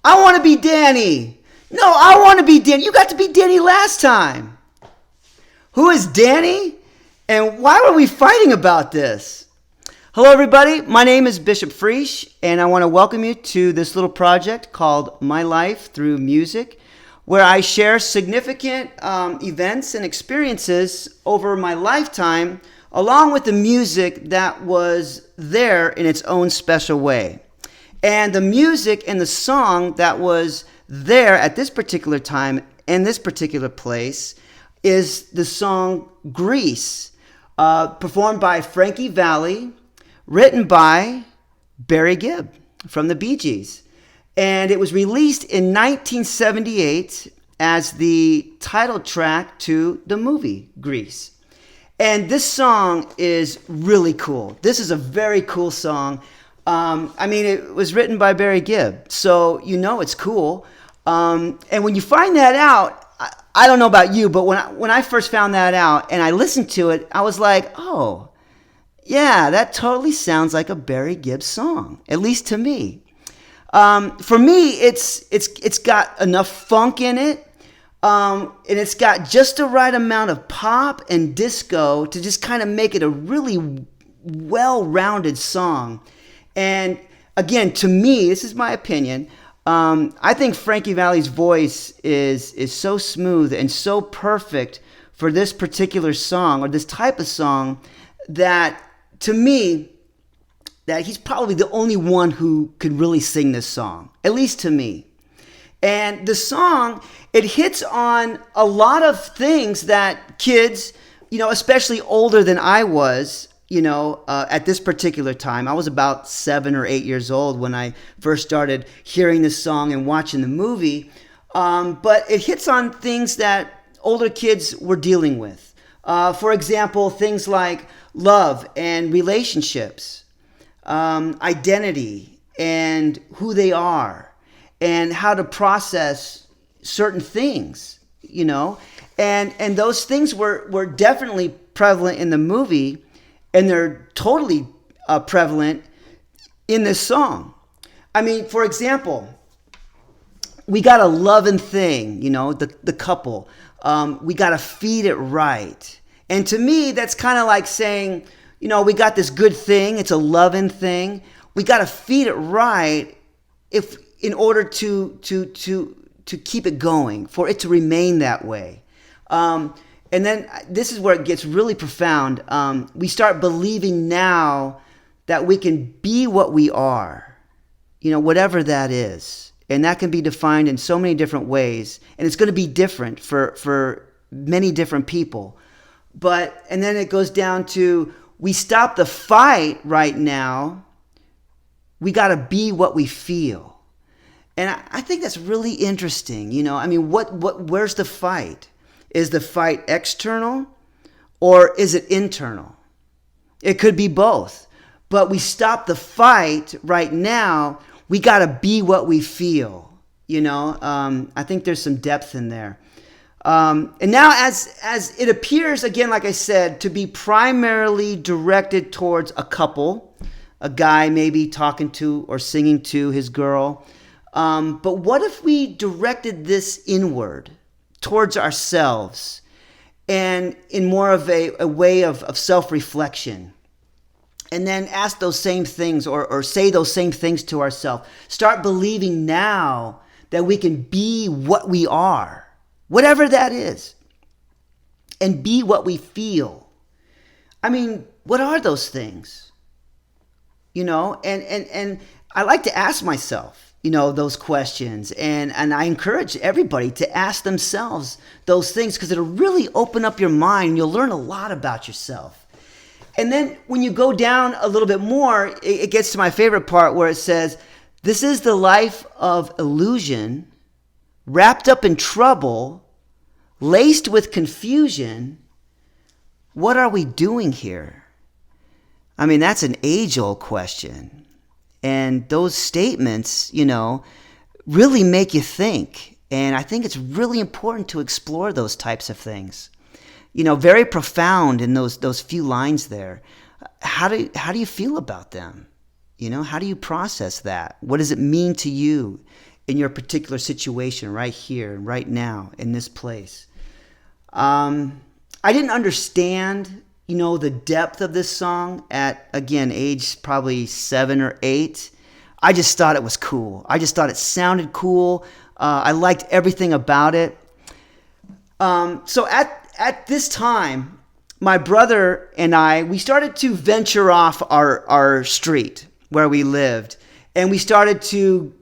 I want to be Danny. No, I want to be Danny. You got to be Danny last time. Who is Danny? And why were we fighting about this? Hello, everybody. My name is Bishop Friesch, and I want to welcome you to this little project called My Life Through Music, where I share significant events and experiences over my lifetime, along with the music that was there in its own special way. And the music and the song that was there at this particular time in this particular place is the song Grease, performed by Frankie Valli, written by Barry Gibb from the Bee Gees. And it was released in 1978 as the title track to the movie Grease. And this song is really cool. This is a very cool song. It was written by Barry Gibb, so you know it's cool. And when you find that out, I don't know about you, but when I first found that out and I listened to it, I was like, oh, yeah, that totally sounds like a Barry Gibb song, at least to me. For me, it's got enough funk in it, and it's got just the right amount of pop and disco to just kind of make it a really well-rounded song. And again, to me, this is my opinion, I think Frankie Valli's voice is so smooth and so perfect for this particular song or this type of song that, to me, that he's probably the only one who could really sing this song, at least to me. And the song, it hits on a lot of things that kids, especially older than I was, at this particular time. I was about 7 or 8 years old when I first started hearing this song and watching the movie. But it hits on things that older kids were dealing with. For example, things like love and relationships, identity and who they are, and how to process certain things, And those things were definitely prevalent in the movie. And they're totally prevalent in this song. For example, we got a loving thing, the couple. We got to feed it right. And to me, that's kind of like saying, we got this good thing. It's a loving thing. We got to feed it right in order to keep it going, for it to remain that way. And then this is where it gets really profound. We start believing now that we can be what we are, whatever that is. And that can be defined in so many different ways. And it's going to be different for many different people. And then it goes down to, we stop the fight right now. We got to be what we feel. And I think that's really interesting. Where's the fight? Is the fight external or is it internal? It could be both. But we stop the fight right now. We got to be what we feel. I think there's some depth in there. And now as it appears, again, like I said, to be primarily directed towards a couple, a guy maybe talking to or singing to his girl. But what if we directed this inward? Towards ourselves, and in more of a way of self-reflection, and then ask those same things or say those same things to ourselves. Start believing now that we can be what we are, whatever that is, and be what we feel. What are those things? And I like to ask myself, those questions. And I encourage everybody to ask themselves those things, because it'll really open up your mind and you'll learn a lot about yourself. And then when you go down a little bit more, it gets to my favorite part where it says, this is the life of illusion, wrapped up in trouble, laced with confusion. What are we doing here? That's an age-old question. And those statements, really make you think. And I think it's really important to explore those types of things. Very profound in those few lines there. How do you feel about them? How do you process that? What does it mean to you? in your particular situation right here, right now, in this place. I didn't understand, the depth of this song at, again, age probably 7 or 8. I just thought it was cool. I just thought it sounded cool. I liked everything about it. So at this time, my brother and I, we started to venture off our street where we lived. And we started to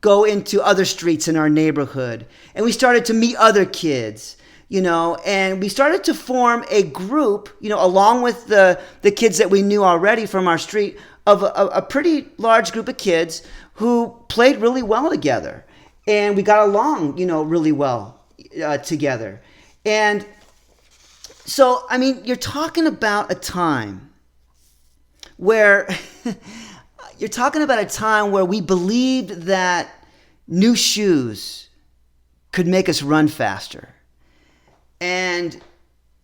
go into other streets in our neighborhood. And we started to meet other kids, and we started to form a group, along with the kids that we knew already from our street, of a pretty large group of kids who played really well together. And we got along, really well together. And so, you're talking about a time where we believed that new shoes could make us run faster. And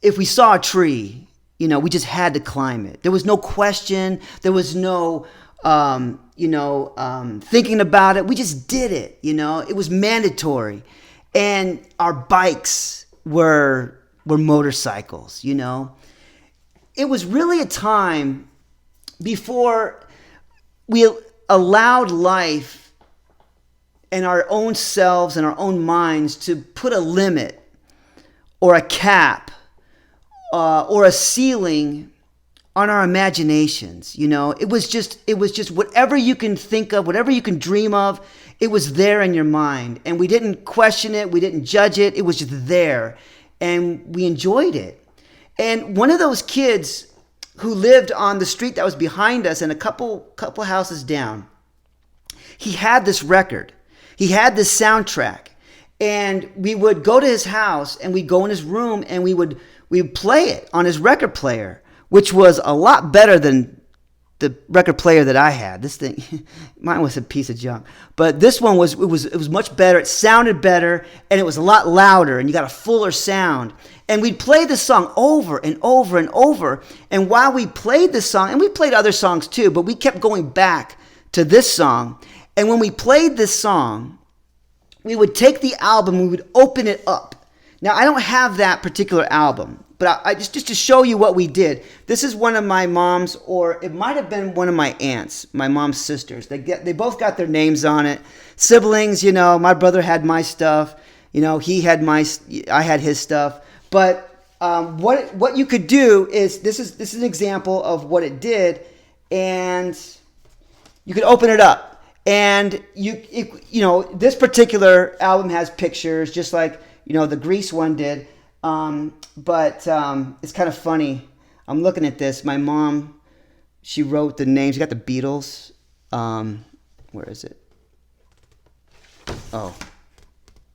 if we saw a tree, we just had to climb it. There was no question. There was no, thinking about it. We just did it, It was mandatory. And our bikes were motorcycles, It was really a time before we allowed life and our own selves and our own minds to put a limit or a cap or a ceiling on our imaginations. It was just whatever you can think of, whatever you can dream of, it was there in your mind. And we didn't question it. We didn't judge it. It was just there. And we enjoyed it. And one of those kids who lived on the street that was behind us and a couple houses down, he had this record. He had this soundtrack. And we would go to his house and we'd go in his room and we would play it on his record player, which was a lot better than the record player that I had. This thing, mine was a piece of junk. But this one was much better. It sounded better and it was a lot louder and you got a fuller sound. And we'd play this song over and over and over. And while we played this song, and we played other songs too, but we kept going back to this song. And when we played this song, we would take the album, we would open it up. Now, I don't have that particular album, but I just to show you what we did. This is one of my mom's, or it might have been one of my aunts, my mom's sisters. They both got their names on it. Siblings, my brother had my stuff. He had I had his stuff. But what you could do is, this is an example of what it did, and you could open it up. And this particular album has pictures, just like the Grease one did. But it's kind of funny. I'm looking at this. My mom, she wrote the names. You got the Beatles. Where is it? Oh,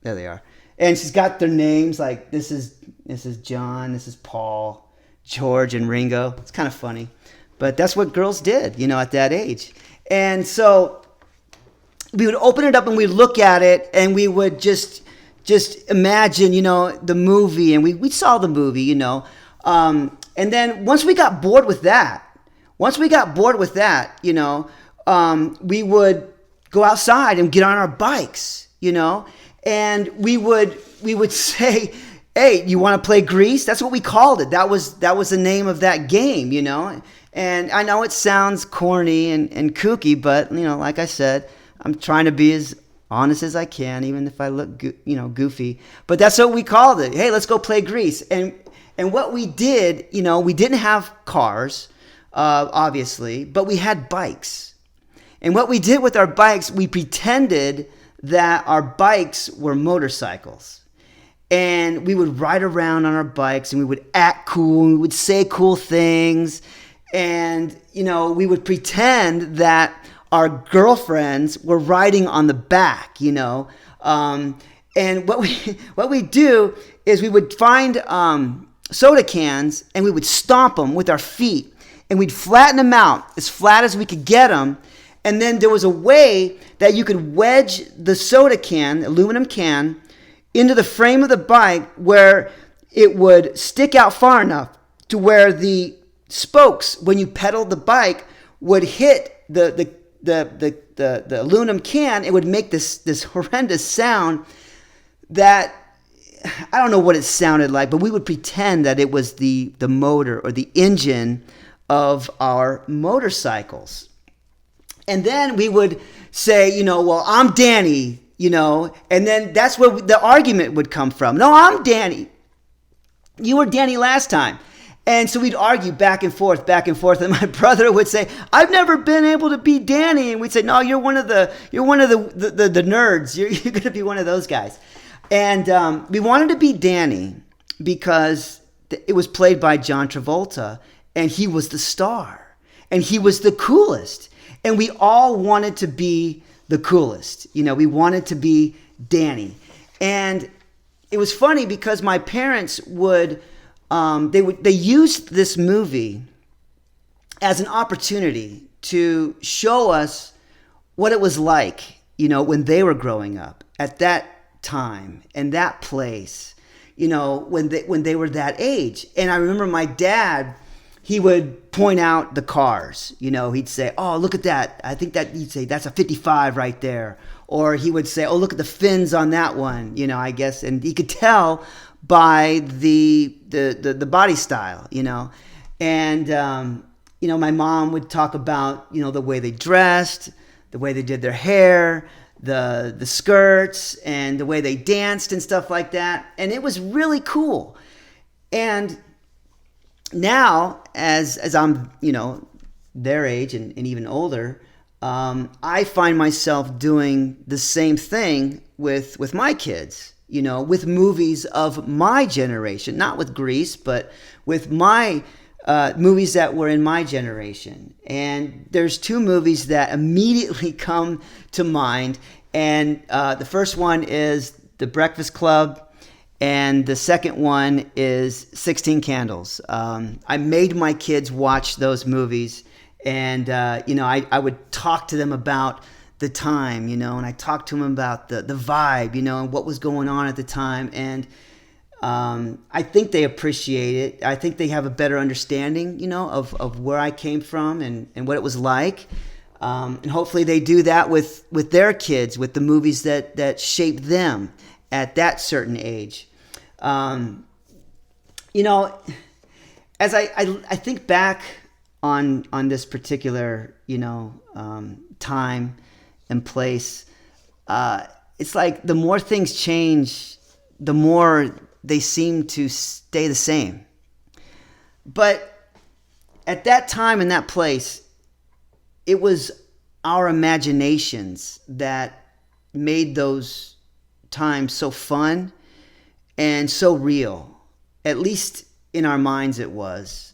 there they are. And she's got their names. Like this is John. This is Paul, George, and Ringo. It's kind of funny, but that's what girls did, at that age. And so we would open it up and we'd look at it and we would just imagine, the movie, and we saw the movie, and then once we got bored with that, we would go outside and get on our bikes, and we would say, hey, you want to play Grease? That's what we called it. That was the name of that game, and I know it sounds corny and kooky, but, like I said, I'm trying to be as honest as I can, even if I look, goofy. But that's what we called it. Hey, let's go play Grease. And what we did, we didn't have cars, obviously, but we had bikes. And what we did with our bikes, we pretended that our bikes were motorcycles. And we would ride around on our bikes and we would act cool and we would say cool things. And, we would pretend that our girlfriends were riding on the back, and what we do is we would find soda cans and we would stomp them with our feet and we'd flatten them out as flat as we could get them. And then there was a way that you could wedge the soda can, aluminum can, into the frame of the bike where it would stick out far enough to where the spokes, when you pedaled the bike, would hit the the aluminum can, it would make this horrendous sound that I don't know what it sounded like, but we would pretend that it was the motor or the engine of our motorcycles. And then we would say, well, I'm Danny, and then that's where the argument would come from. No, I'm Danny. You were Danny last time. And so we'd argue back and forth. And my brother would say, I've never been able to be Danny. And we'd say, no, you're one of the nerds. You're going to be one of those guys. And we wanted to be Danny because it was played by John Travolta, and he was the star, and he was the coolest. And we all wanted to be the coolest. We wanted to be Danny. And it was funny because my parents would, they used this movie as an opportunity to show us what it was like, when they were growing up at that time and that place, when they were that age. And I remember my dad, he would point out the cars. He'd say, oh, look at that. I think that he'd say, that's a 55 right there. Or he would say, oh, look at the fins on that one, I guess. And he could tell by the body style, And, my mom would talk about, the way they dressed, the way they did their hair, the skirts, and the way they danced and stuff like that. And it was really cool. And now, as I'm, their age and even older, I find myself doing the same thing with my kids, with movies of my generation, not with Grease, but with my movies that were in my generation. And there's two movies that immediately come to mind. And the first one is The Breakfast Club. And the second one is 16 Candles. I made my kids watch those movies. And, I would talk to them about the time, and I talked to them about the vibe, and what was going on at the time. And I think they appreciate it. I think they have a better understanding, of where I came from and what it was like. And hopefully they do that with their kids, with the movies that shaped them at that certain age. As I think back on this particular, time and place, it's like the more things change, the more they seem to stay the same. But at that time and that place, it was our imaginations that made those times so fun and so real. At least in our minds it was,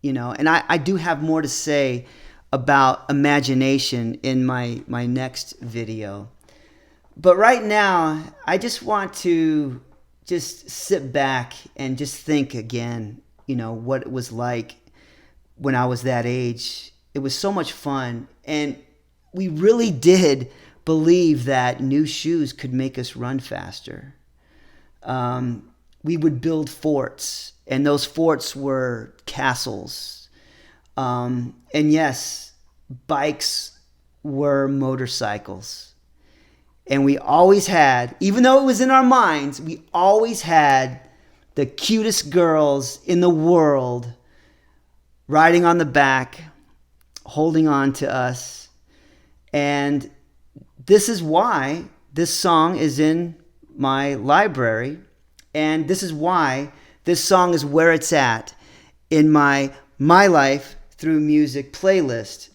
And I do have more to say about imagination in my next video. But right now, I just want to just sit back and just think again, what it was like when I was that age. It was so much fun. And we really did believe that new shoes could make us run faster. We would build forts, and those forts were castles. And yes, bikes were motorcycles. And we always had, even though it was in our minds, we always had the cutest girls in the world riding on the back, holding on to us. And this is why this song is in my library. And this is why this song is where it's at in my Life Through Music playlist.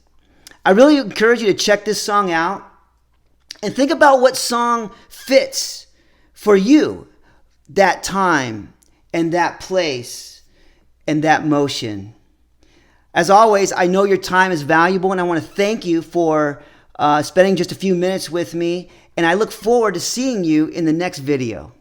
I really encourage you to check this song out and think about what song fits for you, that time and that place and that motion. As always, I know your time is valuable, and I want to thank you for spending just a few minutes with me, and I look forward to seeing you in the next video.